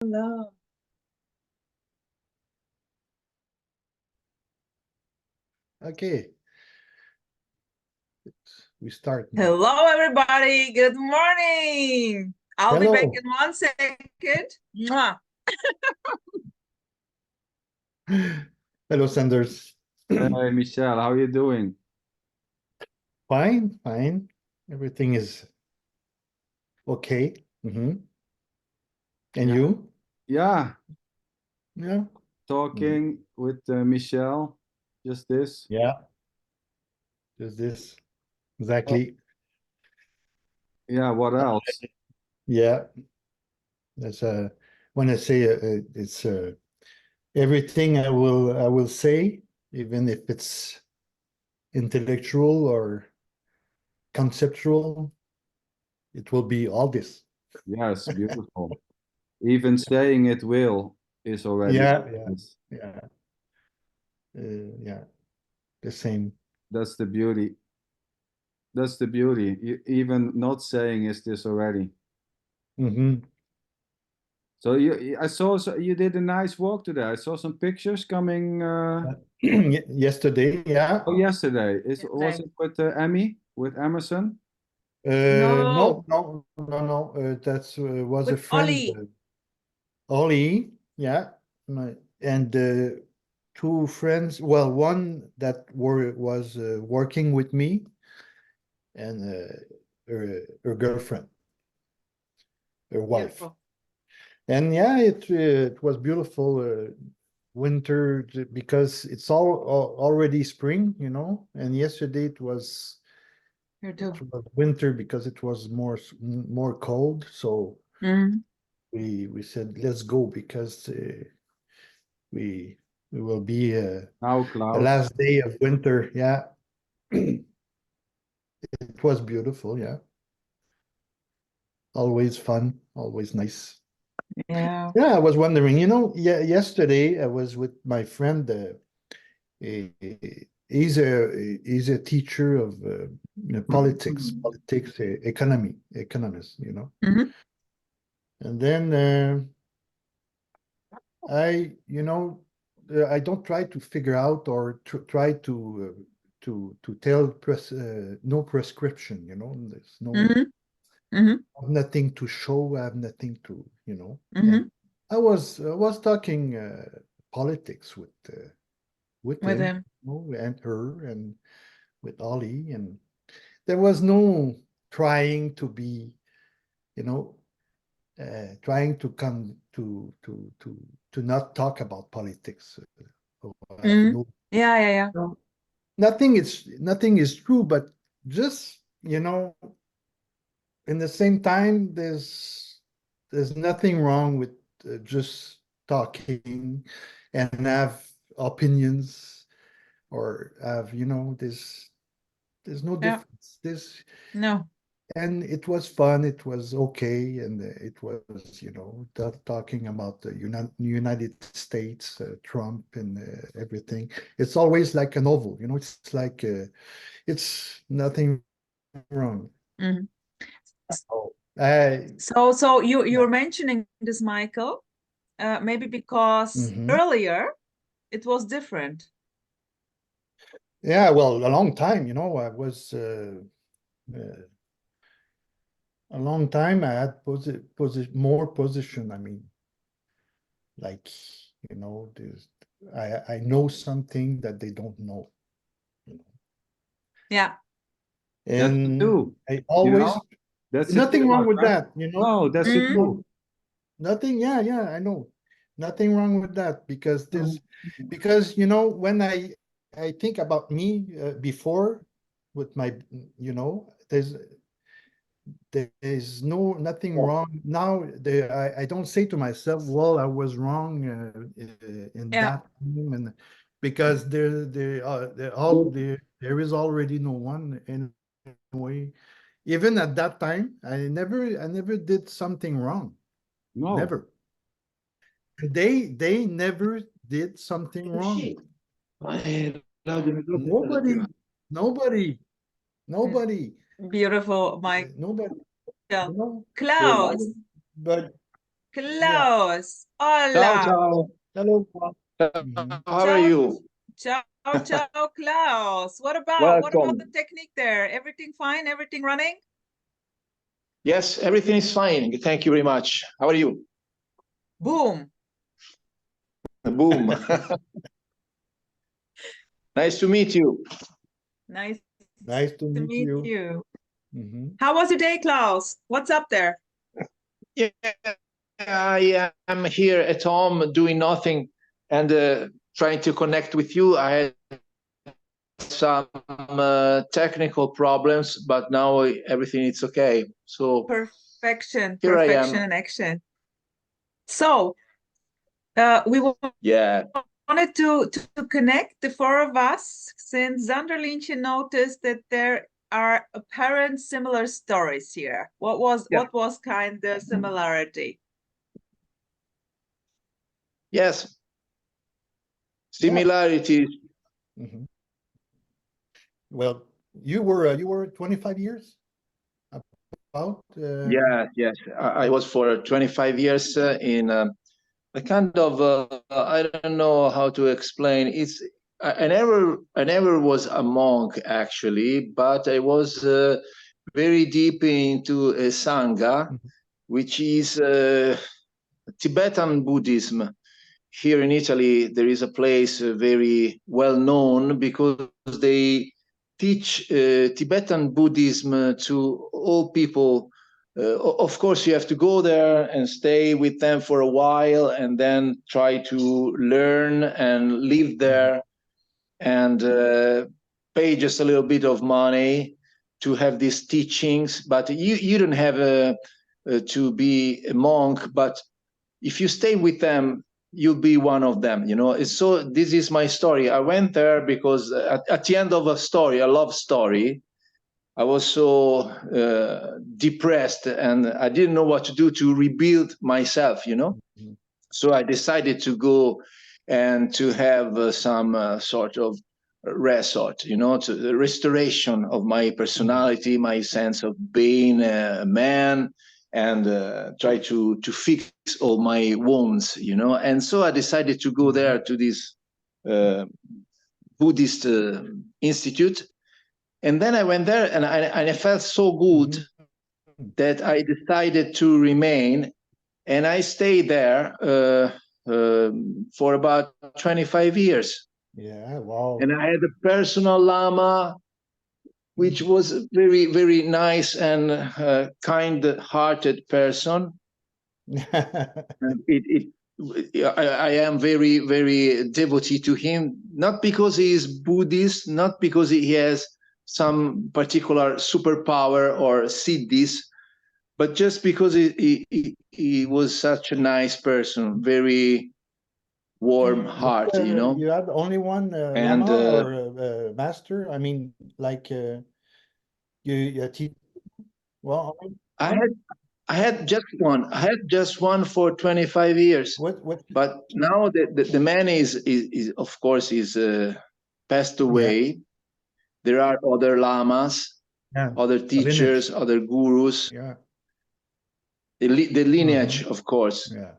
Hello. Okay, we start now. Hello, everybody. Good morning. I'll be back Hello. in 1 second. Mwah. Hello, Sanders. Hey, Michelle, how are you doing? Fine, fine. Everything is okay. And Yeah. you? Yeah, Yeah. talking with Michel, just this. Yeah. Just this. Exactly. Yeah, what else? Yeah. That's when I say it's everything I will say, even if it's intellectual or conceptual, it will be all this. Yes, beautiful. Even saying it will is already Yeah, yeah, yes. yeah. Yeah. The same. That's the beauty. That's the beauty. Even not saying is this already. Mm-hmm. So I saw you did a nice walk today. I saw some pictures coming. Yesterday, yeah. Oh, yesterday. Was Yesterday. it with Emmy, with Emerson? No, No, no, no, no. That's was a with friend, Ollie. Ollie. Yeah, and two friends. Well, one that was working with me, and her girlfriend, her wife. Beautiful. And yeah, it was beautiful. Winter because it's already spring, and yesterday You it do. was winter because it was more cold. So Mm. we said let's go because we we will be Now, the Klaus. last day of winter. Yeah, it was beautiful. Yeah, always fun, always nice. Yeah. Yeah, I was wondering, yeah, yesterday I was with my friend. Eh, he's a teacher of politics, economist. Mhm. And then I don't try to figure out or try to tell no prescription. There's Mhm. Mhm. nothing to show. I have nothing and Mhm. I was talking politics with With him, him. and her, and with Ollie, and there was no trying to be, trying to come to not talk about politics. I have Mm. Yeah, yeah, yeah. no nothing is true, but just in the same time, there's nothing wrong with just talking and have opinions or have there's no Yeah. difference. No. And it was fun. It was okay, and it was talking about the United States, Trump, and everything. It's always like a novel. It's like it's nothing wrong. Mhm. Oh, I So you yeah. you're mentioning this, Michael, maybe because Mhm. earlier it was different. Yeah, well, a long time. I was a long time. I had more position. I mean, like there's I know something that they don't know. you know. Yeah. That's the And two. I You always know, that's the nothing two, wrong my with friend. that. No, that's the Mm. two. No, nothing. Yeah, yeah, I know. Nothing wrong with that because when I think about me before with my there's nothing wrong now. I don't say to myself, well, I was wrong in Yeah. that time, and because there is already no one anyway. Even at that time, I never did something wrong. No. Never. They never did something wrong. Nobody, nobody, nobody, Beautiful, Michael. nobody. Klaus, But Claus. Ciao, Hola. ciao. Hello. How are you? Ciao, ciao, Klaus. What about the Welcome. technique there? Everything fine? Everything running? Yes, everything is fine. Thank you very much. How are you? Boom. Boom. Nice to meet you. Nice Nice to to meet meet you. you. Mhm. How was your day, Klaus? What's up there? Yeah, I am here at home doing nothing and trying to connect with you. I had some technical problems, but now everything is okay. So Perfection, here I perfection am. in action. So, we Yeah. wanted to connect the four of us since Zanderlientje noticed that there are apparent similar stories here. What was kind of similarity? Yes. Similarities. Mhm. Well, you were 25 years about. Yes. I was for 25 years in a kind of I don't know how to explain. I never was a monk actually, but I was very deep into a sangha, Mhm. which is Tibetan Buddhism. Here in Italy, there is a place very well known because they teach Tibetan Buddhism to all people. Of course, you have to go there and stay with them for a while and then try to learn and live there and pay just a little bit of money to have these teachings. But you don't have to be a monk, but if you stay with them, you'll be one of them, you know. So this is my story. I went there because at the end of a story, a love story, I was so depressed and I didn't know what to do to rebuild myself, you know. Mhm. So I decided to go and to have some sort of resort, you know, to the restoration of my personality, my sense of being a man, and try to fix all my wounds, you know. And so I decided to go there to this Buddhist institute. And then I went there and I felt so good that I decided to remain, and I stayed there for about 25 years. Yeah. Wow. And I had a personal lama, which was a very, very nice and kind-hearted person. I am very, very devotee to him, not because he is Buddhist, not because he has some particular superpower or siddhis, but just because he was such a nice person, very warm heart, you know. You had only one And lama or master? I mean, like you teach. Well, I one? had I had just one. I had just one for 25 years. What? But now the man is of course is passed Yeah. away. There are other lamas, Yeah. other A lineage. teachers, other gurus, Yeah. the lineage, of course. Yeah.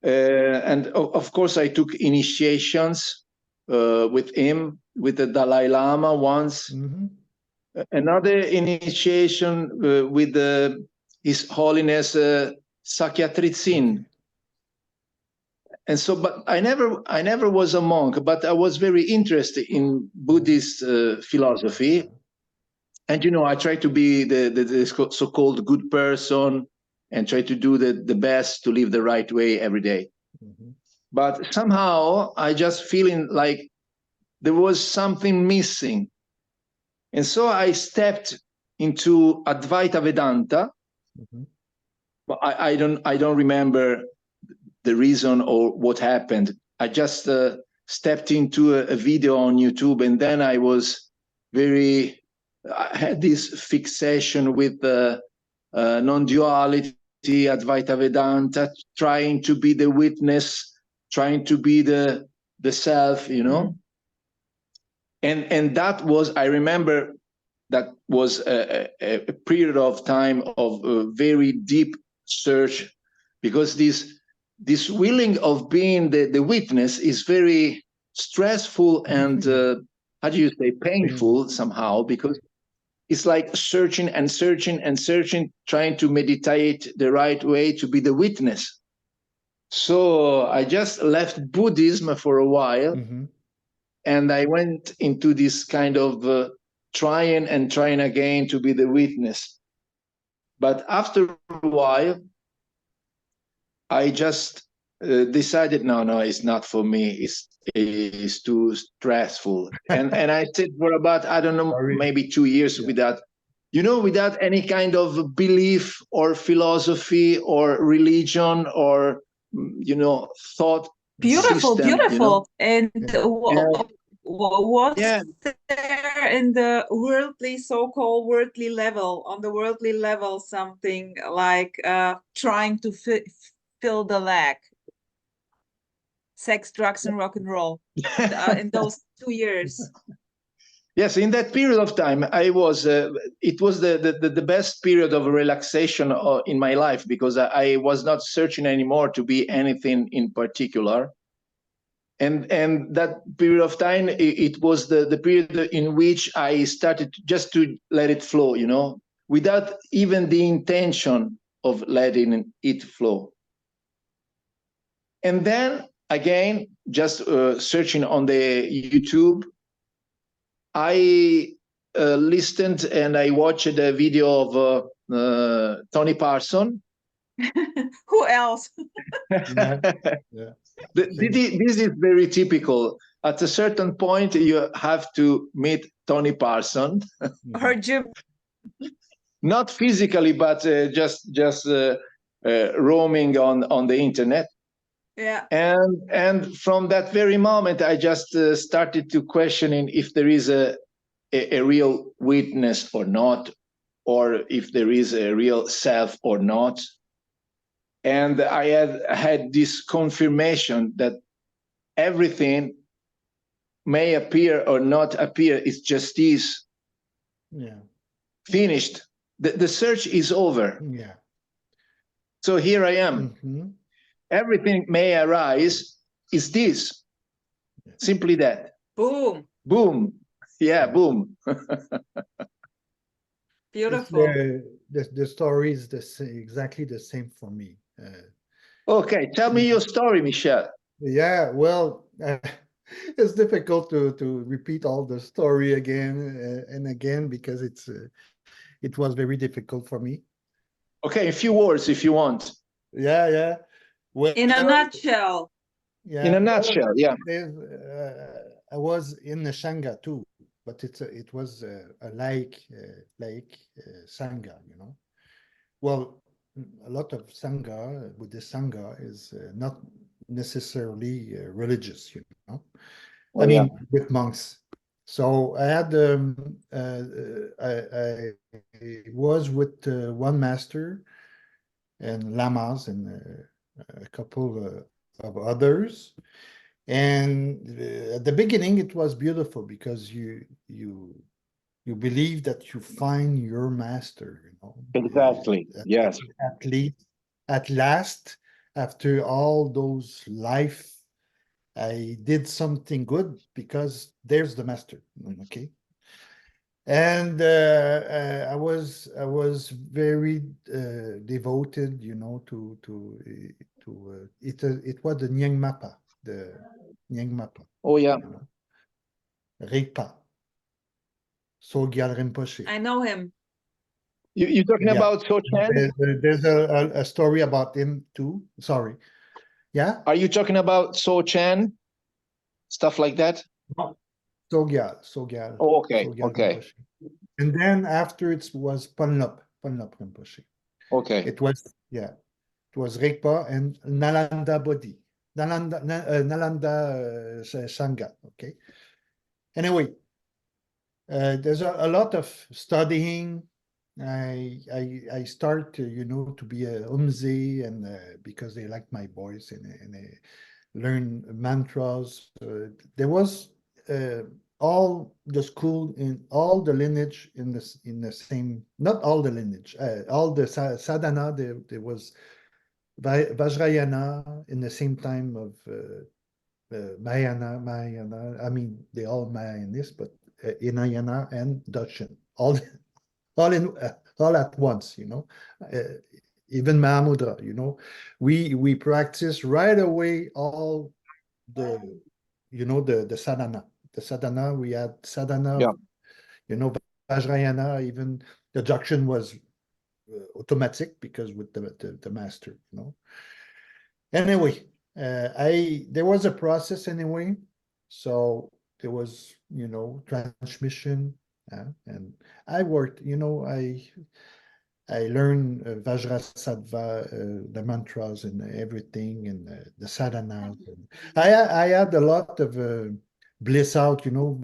And of course, I took initiations with him, with the Dalai Lama once. Another initiation with His Holiness Sakyatritsin. Okay. And so, but I never was a monk, but I was very interested in Buddhist philosophy. And, you know, I try to be the so-called good person and try to do the best to live the right way every day. But somehow I just feeling like there was something missing. And so I stepped into Advaita Vedanta. But I don't remember the reason or what happened. I just stepped into a video on YouTube, and then I had this fixation with non-duality, Advaita Vedanta, trying to be the witness, trying to be the self, you know. And that was, I remember, that was a period of time of very deep search because this willing of being the witness is very stressful and how do you say, painful somehow, because it's like searching and searching and searching, trying to meditate the right way to be the witness. So I just left Buddhism for a while, and I went into this kind of trying and trying again to be the witness. But after a while, I just decided, no, it's not for me. It's too stressful. And I said for about, I don't know, maybe 2 years without, without any kind of belief or philosophy or religion or, thought. Beautiful, system, beautiful. And what's there in the worldly, so-called worldly level, on the worldly level, something like trying to fill the lack? Sex, drugs, and rock and roll in those 2 years. Yes, in that period of time, it was the best period of relaxation in my life, because I was not searching anymore to be anything in particular. And that period of time, it was the period in which I started just to let it flow, without even the intention of letting it flow. And then again, just searching on the YouTube, I listened and I watched a video of Tony Parson. Who else? This is very typical. At a certain point, you have to meet Tony Parson. Or Jim. Not physically, but just roaming on the internet. Yeah. And from that very moment, I just started to questioning if there is a real witness or not, or if there is a real self or not. And I had this confirmation that everything may appear or not appear, it's just is. Yeah. Finished. The search is over. Yeah. So here I am. Everything may arise, is this. Simply that. Boom. Boom. Yeah, boom. Beautiful. The story is exactly the same for me. Okay, tell me your story, Michel. Yeah, well, it's difficult to repeat all the story again and again, because it was very difficult for me. Okay, a few words if you want. Yeah. Well, in a nutshell. Yeah. In a nutshell, yeah. I was in the Sangha too, but it was a lake Sangha, Well, a lot of Sangha, Buddhist Sangha, is not necessarily religious, I mean, with monks. So I had I was with one master and lamas and a couple of others. And at the beginning, it was beautiful because you believe that you find your master, Exactly. Yes. At last, after all those life, I did something good because there's the master. Okay. And I was very devoted, to it was the Nyingmapa, Oh yeah. Rigpa, Sogyal Rinpoche. I know him. You're talking about So-Chan? There's a story about him too. Sorry. Yeah. Are you talking about So-Chan? Stuff like that? Sogyal. Oh, okay. Rinpoche. And then after it was Panlop Rinpoche. Okay. It was Rigpa and Nalanda Bodhi. Nalanda Sangha. Okay. Anyway, there's a lot of studying. I start to be a umzi, and because they like my voice, and I learn mantras. There was all the school in all the lineage in the same, not all the lineage, all the sadhana. There was Vajrayana in the same time of Mahayana, I mean, they all Mahayanis, but Hinayana and Dakshin, all at once, you know. Even Mahamudra, you know, we practice right away all the, you know, the sadhana. The sadhana, we had sadhana, Yeah. you know, Vajrayana, even the Dakshin was automatic because with the master, you know. Anyway, there was a process anyway, so there was, you know, transmission, and I worked, you know, I learned Vajrasattva, the mantras and everything, and the sadhanas. And I had a lot of bliss out, you know.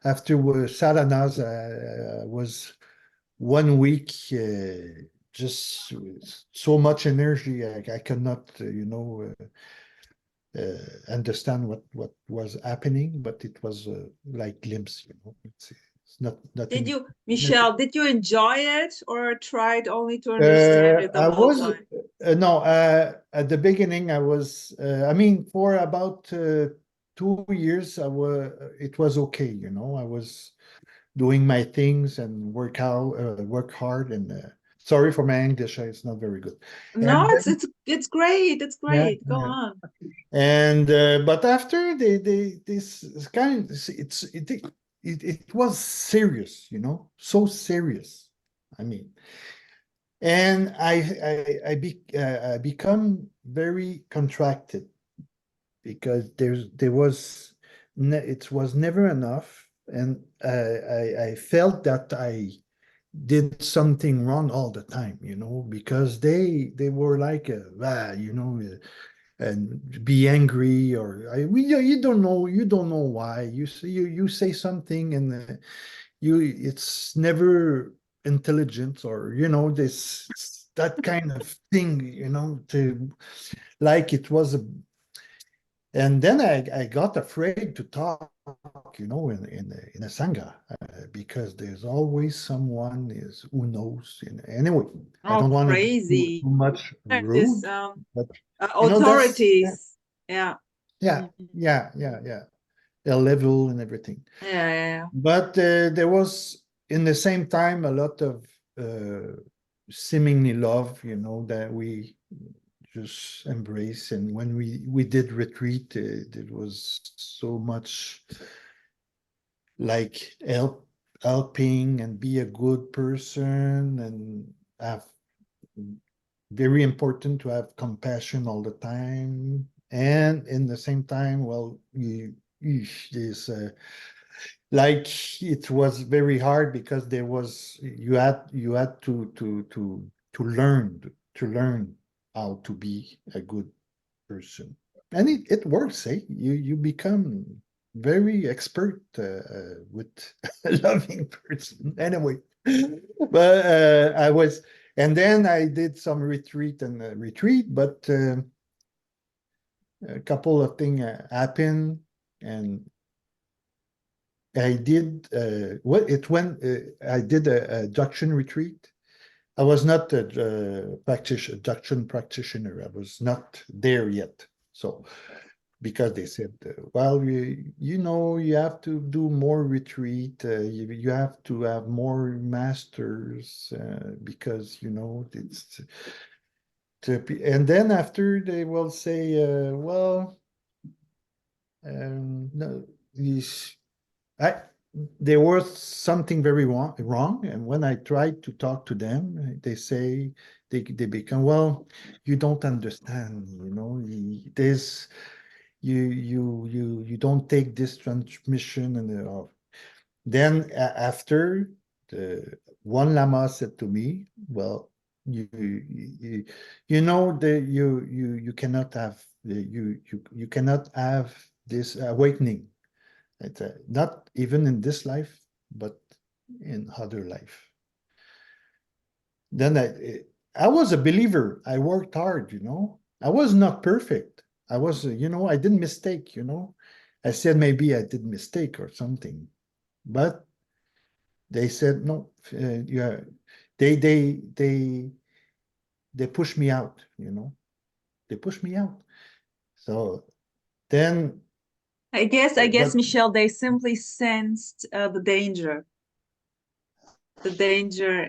After sadhanas, I was 1 week, just so much energy. I cannot, you know, understand what was happening, but it was like glimpse, you know. It's not Did nothing. you, Michel, did you enjoy it or tried only to understand it the I whole was time? no, at the beginning I was. I mean, for about 2 years, It was okay, you know. I was doing my things and work hard, and sorry for my English, it's not very good. No, And it's great. It's yeah, great. Go yeah. on. And but after this kind, it was serious, you know, so serious. I mean, and I become very contracted because it was never enough, and I felt that I did something wrong all the time, you know, because they were like, you know, and be angry, or you don't know why you say something, and it's never intelligent, or you know, this that kind of thing, you know, to like it was a. And then I got afraid to talk, you know, in a sangha, because there's always someone who knows. Anyway, I Oh, don't want to be crazy. too much This rude, but you know, authorities. Yeah. yeah, yeah, their level and everything. Yeah. But there was, in the same time, a lot of seemingly love, you know, that we just embrace. And when we did retreat, it was so much like helping and be a good person, and have very important to have compassion all the time. And in the same time, well, this like it was very hard because you had to learn how to be a good person, and it works. You become very expert with a loving person anyway. But and then I did some retreat, but a couple of things happened, and I did I did a Dakshin retreat. I was not a Dakshin practitioner. I was not there yet. So because they said, well, you know, you have to do more retreat. You have to have more masters, because you know it's and then after they will say, well, no, I there was something very wrong, and when I tried to talk to them, they say they become, well, you don't understand, you know, there's you don't take this transmission, and then after the one lama said to me, well, you you know that you cannot have you cannot have this awakening. It's not even in this life, but in other life. Then I was a believer. I worked hard, you know. I was not perfect. I was, you know, I did mistake, you know. I said maybe I did mistake or something, but they said no. Yeah, they they they they pushed me out, you know. They pushed me out. So then, I guess, but Michel, they simply sensed the danger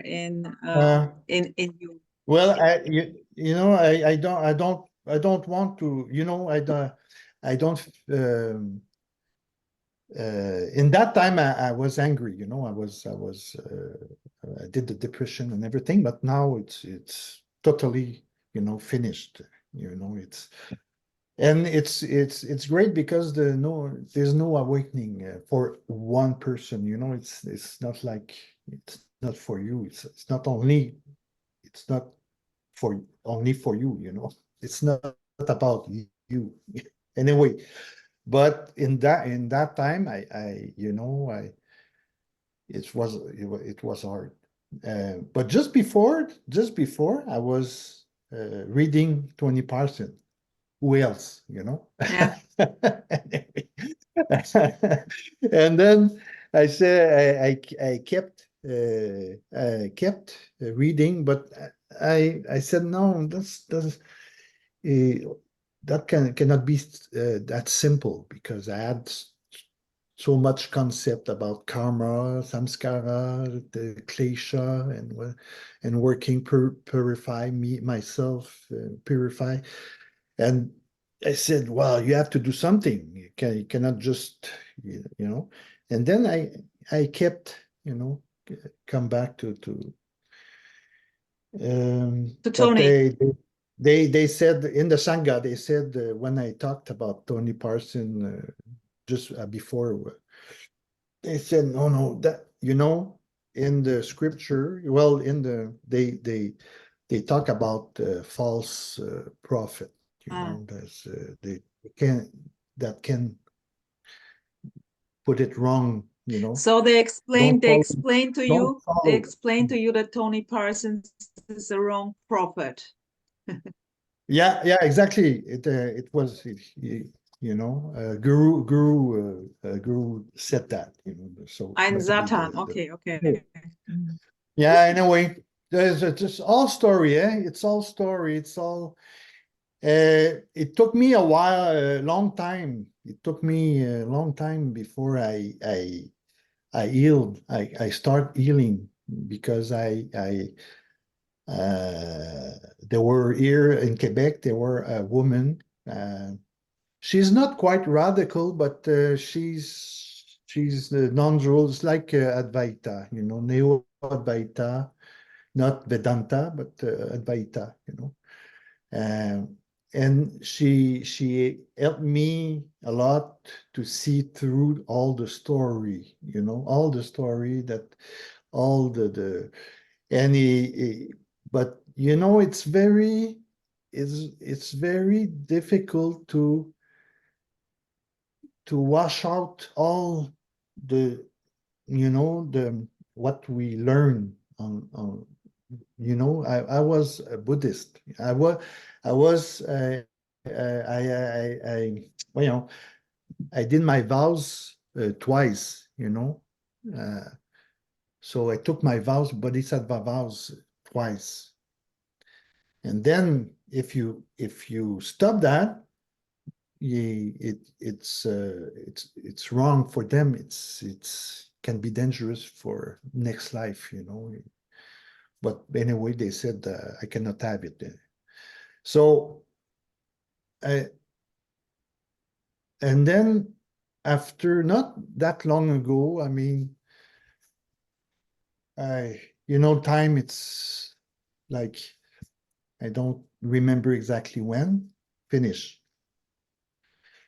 in you. well, I don't want to, I don't. In that time, I was angry. I did the depression and everything, but now it's totally, finished. It's great because there's no awakening for one person. It's not like it's not for you. It's not for only for you. It's not about you anyway. But in that time, it was hard. But just before I was reading Tony Parson. Who else, Yeah. And then I said I kept reading, but I said no, that cannot be that simple because I had so much concept about karma, samskara, the klesha, and working purify myself, purify. And I said, well, you have to do something. You cannot just, And then I kept, come back to but Tony. they said in the Sangha, they said when I talked about Tony Parson just before, they said, no, that, in the scripture, well, they talk about false prophet, there's they can that can put it wrong, So they Don't explained to don't you, follow. that Tony Parsons is the wrong prophet. Yeah, exactly. It was, Guru said that, so Ein maybe Satan. Okay. yeah, in a way, there's just all story, It's all story. It's all. It took me a while, a long time. It took me a long time before I healed. I start healing because there were here in Quebec, there were a woman. She's not quite radical, but she's the non-dual. It's like Advaita, Neo Advaita, not Vedanta, but Advaita, Um, and she helped me a lot to see through all the story, all the story that all the and but it's very difficult to wash out all the the what we learn on I was a Buddhist. I was well, I did my vows twice, so I took my vows, Bodhisattva vows twice. And then if you stop that, it's wrong for them. It's can be dangerous for next life, But anyway, they said I cannot have it. So, and then after not that long ago, I mean, time, it's like, I don't remember exactly when, finish.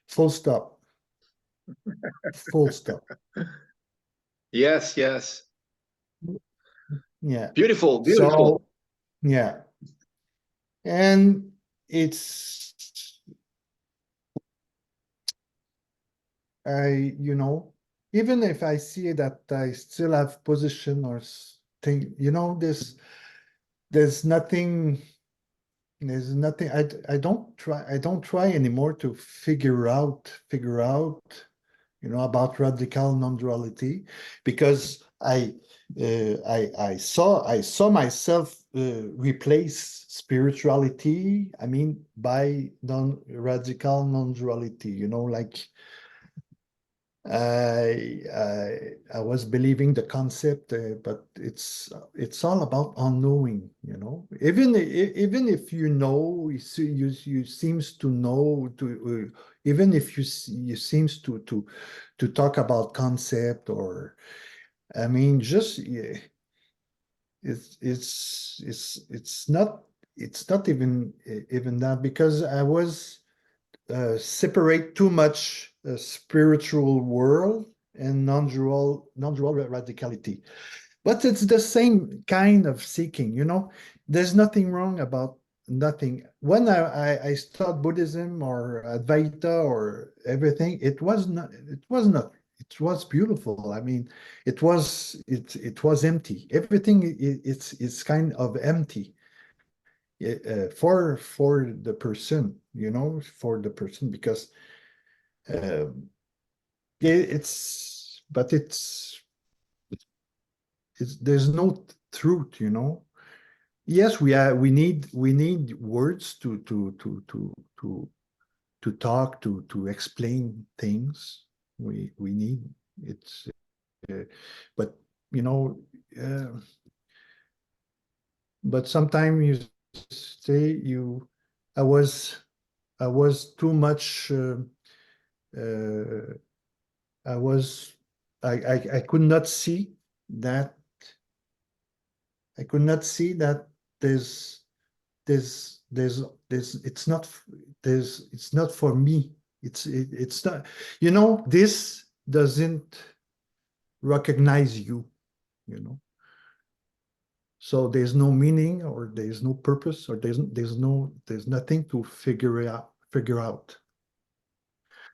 Full stop. Full stop. Yes. Yeah. Beautiful. So, yeah. And it's, even if I see that I still have position or thing, there's nothing, I don't try anymore to figure out, about radical non-duality, because I saw myself replace spirituality, I mean, by radical non-duality, you know, like I was believing the concept, but it's all about unknowing, you know. Even if you know, you seems to know to even if you seems to talk about concept, or I mean, just yeah, it's not even that, because I was separate too much spiritual world and non-dual radicality. But it's the same kind of seeking, you know. There's nothing wrong about nothing. When I studied Buddhism or Advaita or everything, it was beautiful. I mean, it was empty. Everything it's kind of empty for the person, you know, for the person, because uh, but it's there's no truth, you know. Yes, we need words to talk, to explain things. We need it's but you know, uh, but sometimes you say you I was I was too much uh, I was I could not see that I could not see that there's there's it's not for me. It's not, you know, this doesn't recognize you, you know. So there's no meaning, or there's no purpose, or there's nothing to figure out.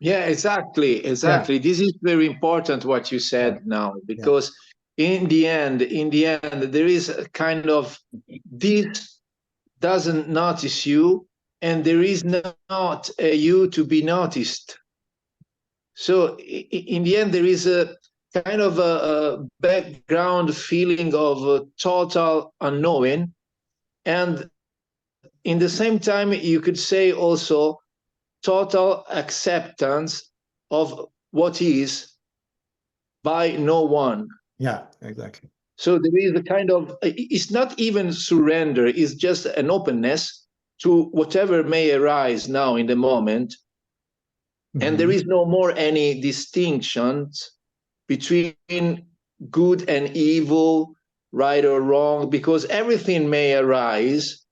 Yeah, exactly, Yeah, exactly. This is very important what you yeah, said now, yeah. because in the end, there is a kind of this doesn't notice you, and there is not a you to be noticed. So in the end, there is a kind of a background feeling of total unknowing, and in the same time, you could say also total acceptance of what is by no one. Yeah, exactly. So there is a kind of, it's not even surrender, it's just an openness to whatever may arise now in the moment. And there Mhm. is no more any distinctions between good and evil, right or wrong, because everything may arise,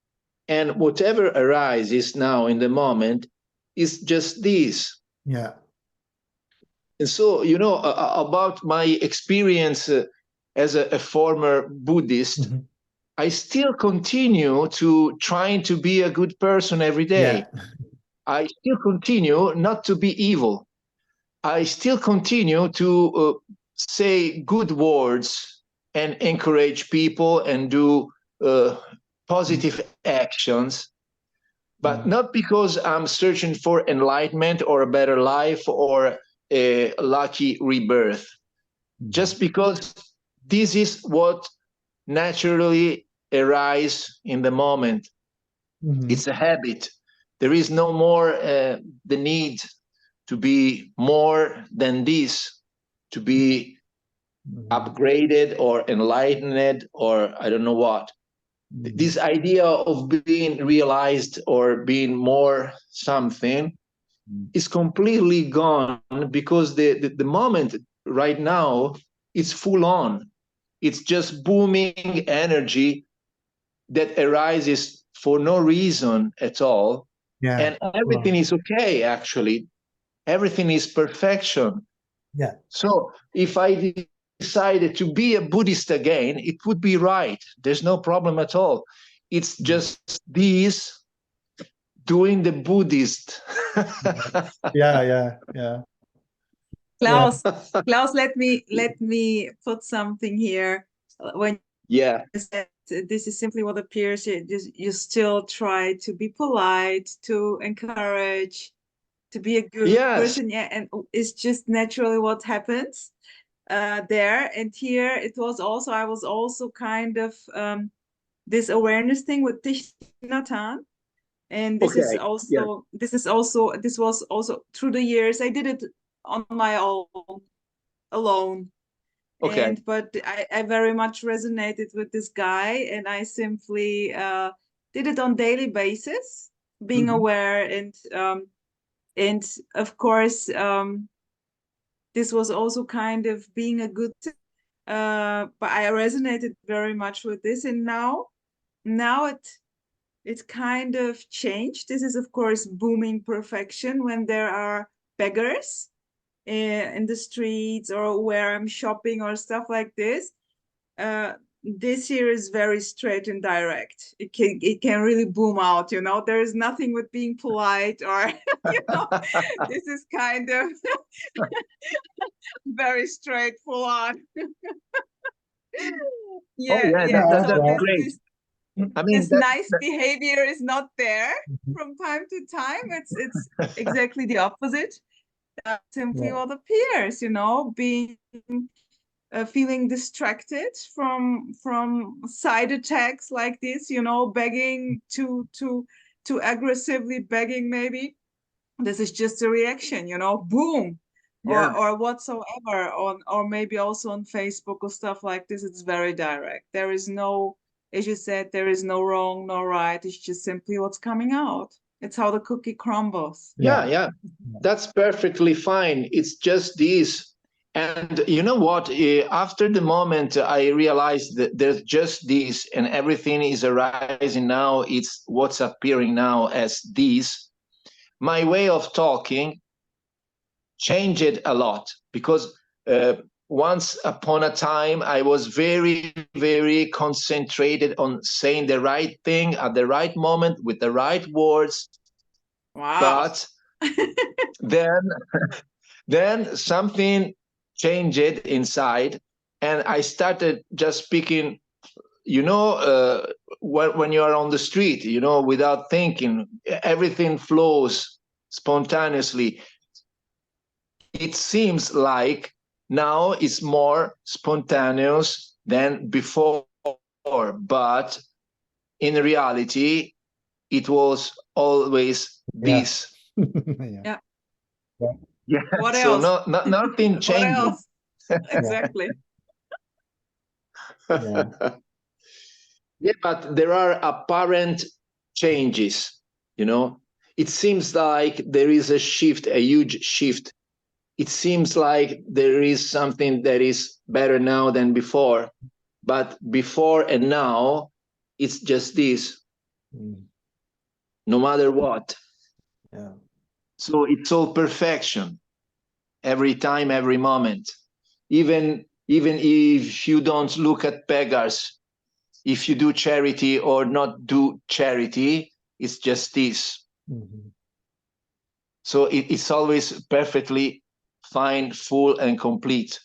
and whatever arises now in the moment is just this. Yeah. And so, you know, about my experience as a former Buddhist, Mhm. I still continue to trying to be a good person every Yeah. day. I still continue not to be evil. I still continue to say good words and encourage people and do positive actions, but Mhm. not because I'm searching for enlightenment or a better life or a lucky rebirth, Mhm. just because this is what naturally arises in the moment. Mhm. It's a habit. There is no more the need to be more than this, to be Mhm. upgraded or enlightened or I don't know what. Mhm. This idea of being realized or being more something Mhm. is completely gone, because the moment right now is full on. It's just booming energy that arises for no reason at all. Yeah. And Well, everything is okay, actually. Everything is perfection. yeah. So if I decided to be a Buddhist again, it would be right. There's no problem at all. It's Mhm. just these doing the Buddhist. Yeah, yeah, yeah, yeah. Klaus, Klaus, let me put something here. When Yeah. you said this is simply what appears, you still try to be polite, to encourage, to be a good Yes. person. Yeah, and it's just naturally what happens. there. And here it was also, I was also kind of this awareness thing with Thich Nhat Hanh. And this is also, this was also through the years, I did it on my own, alone. Okay. But I very much resonated with this guy, and I simply did it on daily basis, being aware, and of course this was also kind of being a good but I resonated very much with this, and now it kind of changed. This is of course booming perfection when there are beggars in the streets or where I'm shopping or stuff like this. This here is very straight and direct. It can really boom out, you know. There is nothing with being polite or you know. This is kind of very straight, full on. That's So great. I mean, this nice behavior is not there from time to time. It's exactly the opposite. Simply what appears, you know, being feeling distracted from side attacks like this, you know, begging to aggressively begging, maybe. This is just a reaction, you know, boom, or whatsoever, or maybe also on Facebook or stuff like this. It's very direct. There is no, as you said, there is no wrong, no right. It's just simply what's coming out. It's how the cookie crumbles. Yeah. That's perfectly fine. It's just this. And you know what? After the moment I realized that there's just this and everything is arising now, it's what's appearing now as this, my way of talking changed a lot, because once upon a time I was very, very concentrated on saying the right thing at the right moment with the right words. Wow. But then something changed inside, and I started just speaking, you know, when you are on the street, you know, without thinking, everything flows spontaneously. It seems like now it's more spontaneous than before, but in reality, it was always this. Yeah. What else? So nothing changed. What else? Exactly. Yeah, but there are apparent changes, you know. It seems like there is a shift, a huge shift. It seems like there is something that is better now than before. But before and now, it's just this. No matter what. Yeah. So it's all perfection. Every time, every moment. Even if you don't look at beggars, if you do charity or not do charity, it's just this. So it's always perfectly fine, full, and complete.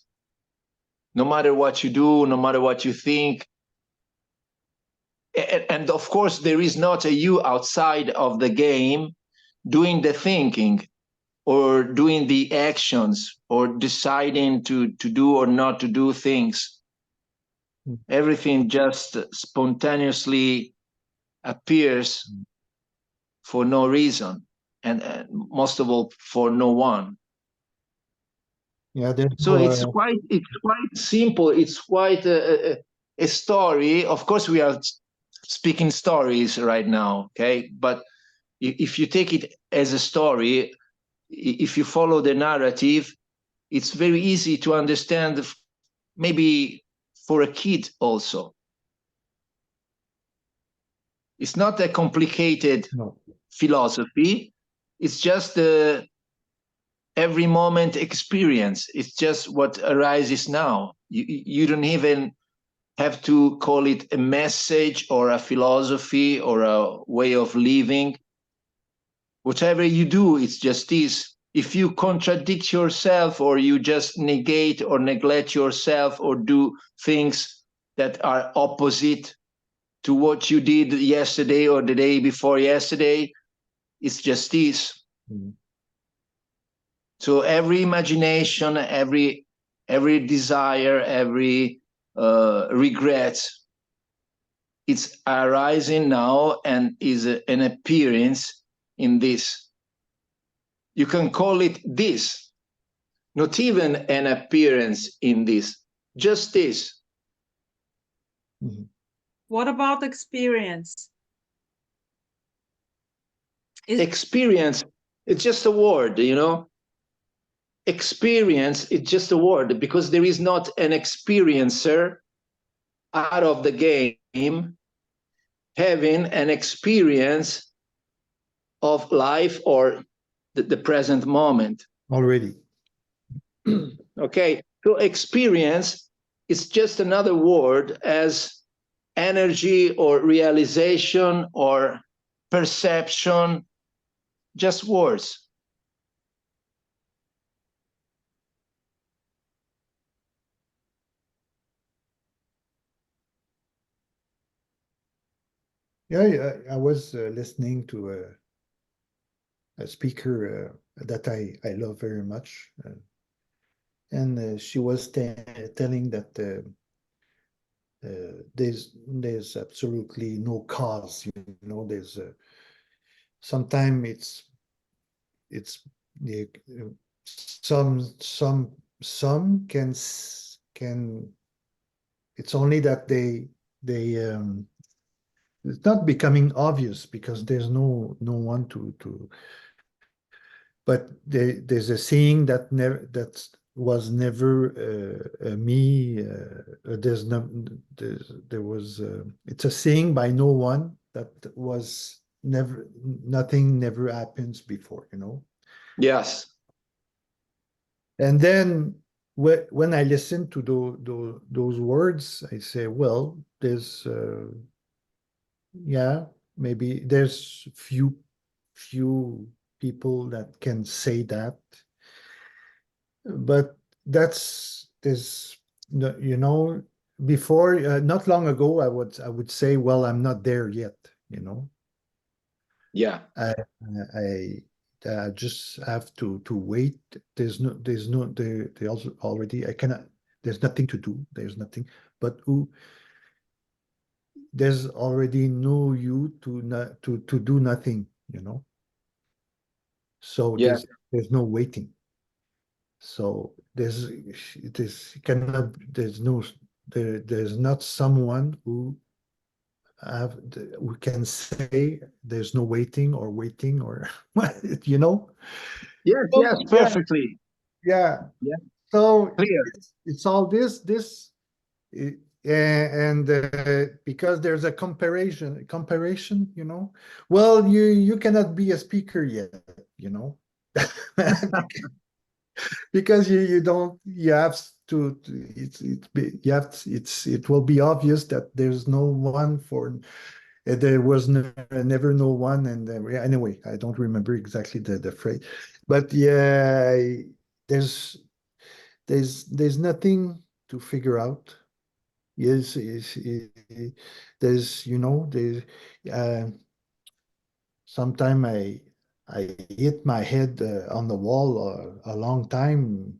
No matter what you do, no matter what you think. And of course, there is not a you outside of the game doing the thinking or doing the actions or deciding to do or not to do things. Everything just spontaneously appears for no reason, and most of all for no one. Yeah. So it's quite simple. It's quite a story. Of course, we are speaking stories right now, okay? But if you take it as a story, if you follow the narrative, it's very easy to understand, maybe for a kid also. It's not a complicated philosophy. It's just every moment experience. It's just what arises now. You don't even have to call it a message or a philosophy or a way of living. Whatever you do, it's just this. If you contradict yourself or you just negate or neglect yourself or do things that are opposite to what you did yesterday or the day before yesterday, it's just this. So every imagination, every every desire, every regret, it's arising now and is an appearance in this. You can call it this, not even an appearance in this, just this. Mhm. What about experience? Experience, it's just a word, you know. Experience, it's just a word, because there is not an experiencer out of the game having an experience of life or the present moment. Already. Okay, so experience is just another word as energy or realization or perception, just words. Yeah, I was listening to a speaker that I love very much, and she was telling that there's absolutely no cause. You know, there's sometimes it's the some can it's only that they it's not becoming obvious because there's no one to but there's a saying that never that was never me there's no there was it's a saying by no one that was never nothing never happens before, you know. Yes. And then when I listen to those words, I say, well, there's yeah, maybe there's few people that can say that, but that's there's you know, before not long ago I would say, well, I'm not there yet, you know. Yeah. I just have to wait. There's no they also already I cannot there's nothing to do. There's nothing but who there's already no you to not to do nothing, you know. So Yeah. there's no waiting. So there's cannot there's no there's not someone who can say there's no waiting or you know. Yes, So, yes, yeah, perfectly. yeah. Yeah, So clear. it's all this and because there's a comparison, you know. Well, you cannot be a speaker yet, you know. Because you don't you have you have it will be obvious that there's no one for there was never no one, and anyway, I don't remember exactly the phrase, but yeah, there's there's nothing to figure out. Yes, there's, you know, there's uh, sometime I hit my head on the wall a long time